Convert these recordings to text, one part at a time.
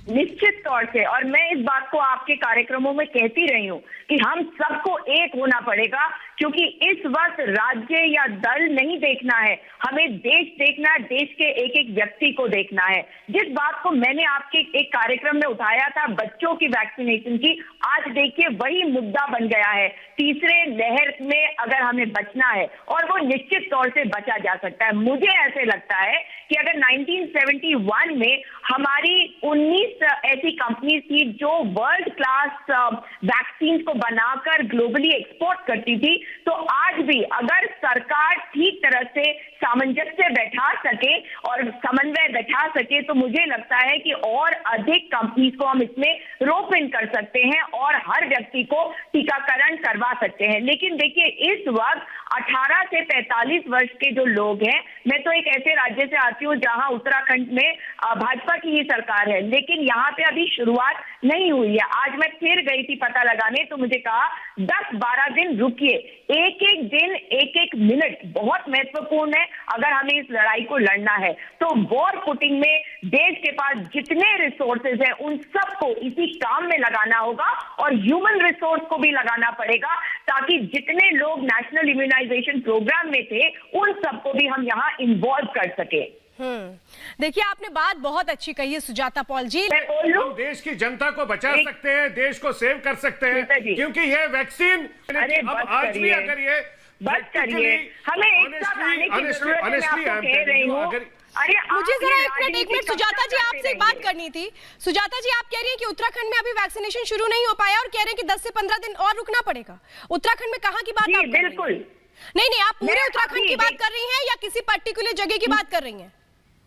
निश्चित तौर से, और मैं इस बात को आपके कार्यक्रमों में कहती रही हूं कि हम सबको एक होना पड़ेगा, क्योंकि इस वक्त राज्य या दल नहीं देखना है, हमें देश देखना है, देश के एक एक व्यक्ति को देखना है। जिस बात को मैंने आपके एक कार्यक्रम में उठाया था बच्चों की वैक्सीनेशन की, आज देखिए वही मुद्दा बन गया है। तीसरे लहर में अगर हमें बचना है, और वो निश्चित तौर से बचा जा सकता है। मुझे ऐसे लगता है कि अगर 1971 में हमारी 19 ऐसी कंपनीज थी जो वर्ल्ड क्लास वैक्सीन को बनाकर ग्लोबली एक्सपोर्ट करती थी, तो आज भी अगर सरकार ठीक तरह से सामंजस्य बैठा सके और समन्वय बैठा सके, तो मुझे लगता है कि और अधिक कंपनीज को हम इसमें रोप इन कर सकते हैं और हर व्यक्ति को टीकाकरण करवा सकते हैं। लेकिन देखिए, इस वक्त 18 से 45 वर्ष के जो लोग हैं, मैं तो एक ऐसे राज्य से आती हूँ जहां उत्तराखंड में भाजपा की ही सरकार है, लेकिन यहाँ पे अभी शुरुआत नहीं हुई है। आज मैं फिर गई थी पता लगाने, तो मुझे कहा 10-12 दिन रुकिए, एक एक दिन एक एक मिनट बहुत महत्वपूर्ण है अगर हमें इस लड़ाई को लड़ना है। तो वॉर फुटिंग में देश के पास जितने रिसोर्सेज हैं उन सबको इसी काम में लगाना होगा, और ह्यूमन रिसोर्स को भी लगाना पड़ेगा, ताकि जितने लोग नेशनल इम्यूनाइजेशन प्रोग्राम में थे उन सबको भी हम यहाँ इन्वॉल्व कर सके। देखिए, आपने बात बहुत अच्छी कही है सुजाता पॉल जी। हम देश की जनता को बचा सकते हैं, देश को सेव कर सकते हैं, क्योंकि ये वैक्सीन अब आज भी अगर ये बस करिए, हमें एक साथ आने की जरूरत है। मैं आपको कह रही हूं, अरे मुझे जरा एक मिनट सुजाता जी आपसे एक बात करनी थी। सुजाता जी, आप कह रही हैं कि उत्तराखंड में अभी वैक्सीनेशन शुरू नहीं हो पाया और कह रहे हैं कि 10 से 15 दिन और रुकना पड़ेगा। उत्तराखंड में कहाँ की बात आप बिल्कुल नहीं, आप पूरे उत्तराखंड की बात कर रही हैं या किसी पर्टिकुलर जगह की बात कर रही हैं?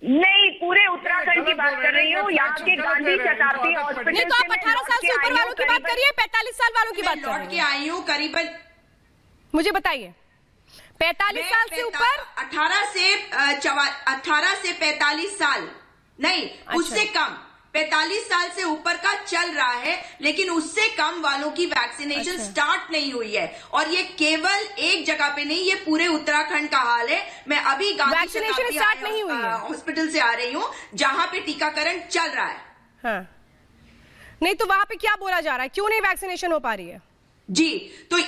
नहीं, पूरे उत्तराखंड की बात कर रही हूँ, यहाँ के गांधी शताब्दी हॉस्पिटल। नहीं, तो आप 18 साल से ऊपर वालों की बात करिए, 45 साल वालों की बात कर रही हैं? आई हूँ करीबन, मुझे बताइए, 45 साल से ऊपर? 18 से 45 साल नहीं, उससे कम 45 साल से ऊपर का चल रहा है, लेकिन उससे कम वालों की वैक्सीनेशन स्टार्ट नहीं हुई है। और ये केवल एक जगह पे नहीं, ये पूरे उत्तराखंड का हाल है। मैं अभी गांधी शताब्दी हॉस्पिटल से आ रही हूँ, जहाँ पे टीकाकरण चल रहा है। हाँ। नहीं, तो वहां पे क्या बोला जा रहा है, क्यों नहीं वैक्सीनेशन हो पा रही है? जी, तो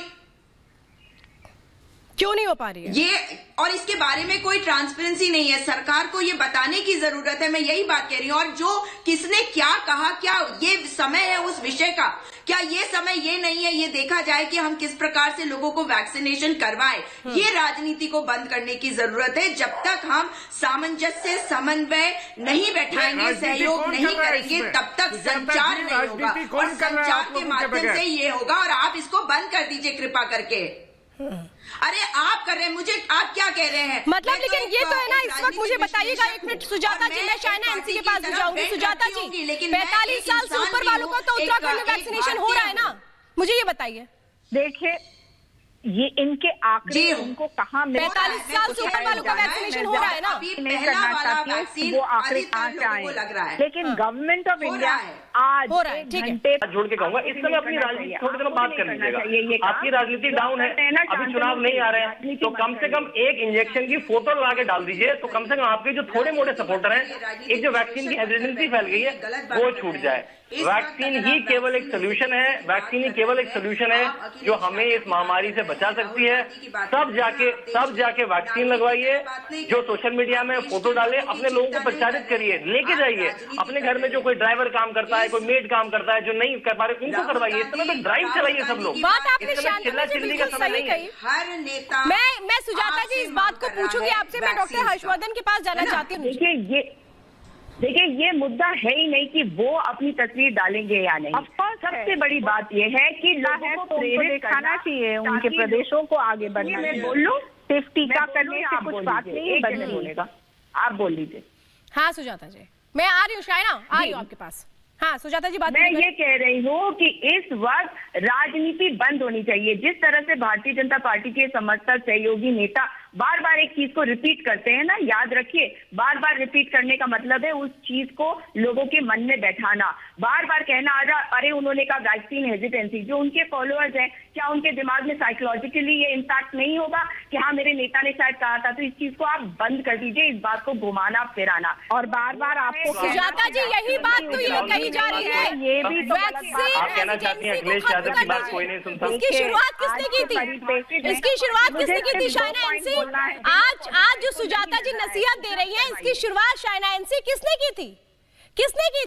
क्यों नहीं हो पा रही है ये, और इसके बारे में कोई ट्रांसपेरेंसी नहीं है। सरकार को ये बताने की जरूरत है, मैं यही बात कह रही हूँ। और जो किसने क्या कहा, क्या ये समय है उस विषय का? क्या ये समय ये नहीं है ये देखा जाए कि हम किस प्रकार से लोगों को वैक्सीनेशन करवाएं? ये राजनीति को बंद करने की जरूरत है। जब तक हम सामंजस्य समन्वय नहीं बैठाएंगे, सहयोग नहीं करेंगे, तब तक संचार नहीं होगा, और संचार के माध्यम से ये होगा। और आप इसको बंद कर दीजिए कृपा करके। अरे आप कर रहे हैं, मुझे आप क्या कह रहे हैं मतलब? लेकिन ये तो है ना, इस वक्त मुझे बताइएगा, एक मिनट सुजाता जी, मैं शायना एमसी के पास भी जाऊंगी। सुजाता जी, 45 साल से ऊपर वालों को तो उत्तराखंड में वैक्सीनेशन हो रहा है ना, मुझे ये बताइए। देखिए, ये इनके आंकड़े उनको कहाँ मिल, 45 साल से ऊपर वालों का वैक्सीनेशन हो रहा है ना? नहीं करना चाहती वो आंकड़े कहाँ से आए, लेकिन गवर्नमेंट ऑफ इंडिया आज हो रहा है। ठीक है, जोड़ के कहूंगा, इस समय अपनी राजनीति थोड़ी देर बात कर लीजिएगा। आपकी राजनीति डाउन है, अभी चुनाव नहीं आ रहे हैं, तो कम से कम एक इंजेक्शन की फोटो लगा के डाल दीजिए, तो कम से कम आपके जो थोड़े मोटे सपोर्टर हैं, एक जो वैक्सीन की हेजिटेंसी फैल गई है वो छूट जाए। वैक्सीन ही केवल एक सोल्यूशन है, वैक्सीन ही केवल एक सोल्यूशन है जो हमें इस महामारी से बचा सकती है। सब जाके वैक्सीन लगवाइए, जो सोशल मीडिया में फोटो डाले अपने लोगों को प्रचारित करिए, लेके जाइए। अपने घर में जो कोई ड्राइवर काम करता है, कोई मेड काम करता है, जो नहीं कर पा रहे उनको करवाइए। इस समय तो ड्राइव चलाइए सब लोग। बात आपने चिल्ली का समय नहीं है। हर नेता, मैं सुजाता जी इस बात को पूछूंगी आपसे, मैं डॉक्टर हर्षवर्धन के पास जाना चाहती हूँ। देखिए, ये मुद्दा है ही नहीं कि वो अपनी तस्वीर डालेंगे या नहीं। सबसे बड़ी बात ये है कि लोगों को प्रेरित करना चाहिए, उनके प्रदेशों को आगे बढ़ना। मैं बोल लूं, सिर्फ टीका करने से कुछ बात नहीं है, बंद बोलेगा। आप बोल लीजिए। हाँ सुजाता जी, मैं आ रही हूँ, शायना आ रही हूँ आपके पास। हाँ सुजाता जी, बात मैं ये कह रही हूँ कि इस वक्त राजनीति बंद होनी चाहिए। जिस तरह से भारतीय जनता पार्टी के समर्थक सहयोगी नेता बार बार एक चीज को रिपीट करते हैं ना, याद रखिए, बार बार रिपीट करने का मतलब है उस चीज को लोगों के मन में बैठाना। बार बार कहना अरे उन्होंने कहा वैक्सीन हेजिटेंसी, जो उनके फॉलोअर्स हैं, क्या उनके दिमाग में साइकोलॉजिकली ये इम्पैक्ट नहीं होगा कि हाँ मेरे नेता ने शायद कहा था? तो इस चीज को आप बंद कर दीजिए, इस बात को घुमाना फिराना। और बार बार आपको सुजाता जी यही बात तो ये कही जा रही है, ये भी तो आप कहना चाहती हैं अखिलेश यादव की बात कोई नहीं सुनता। इसकी शुरुआत किसने की थी? इसकी शुरुआत किसने की थी? शाइना एनसी। आज जो सुजाता जी नसीहत दे रही है, इसकी शुरुआत शाइना एनसी किसने की थी? किसने की?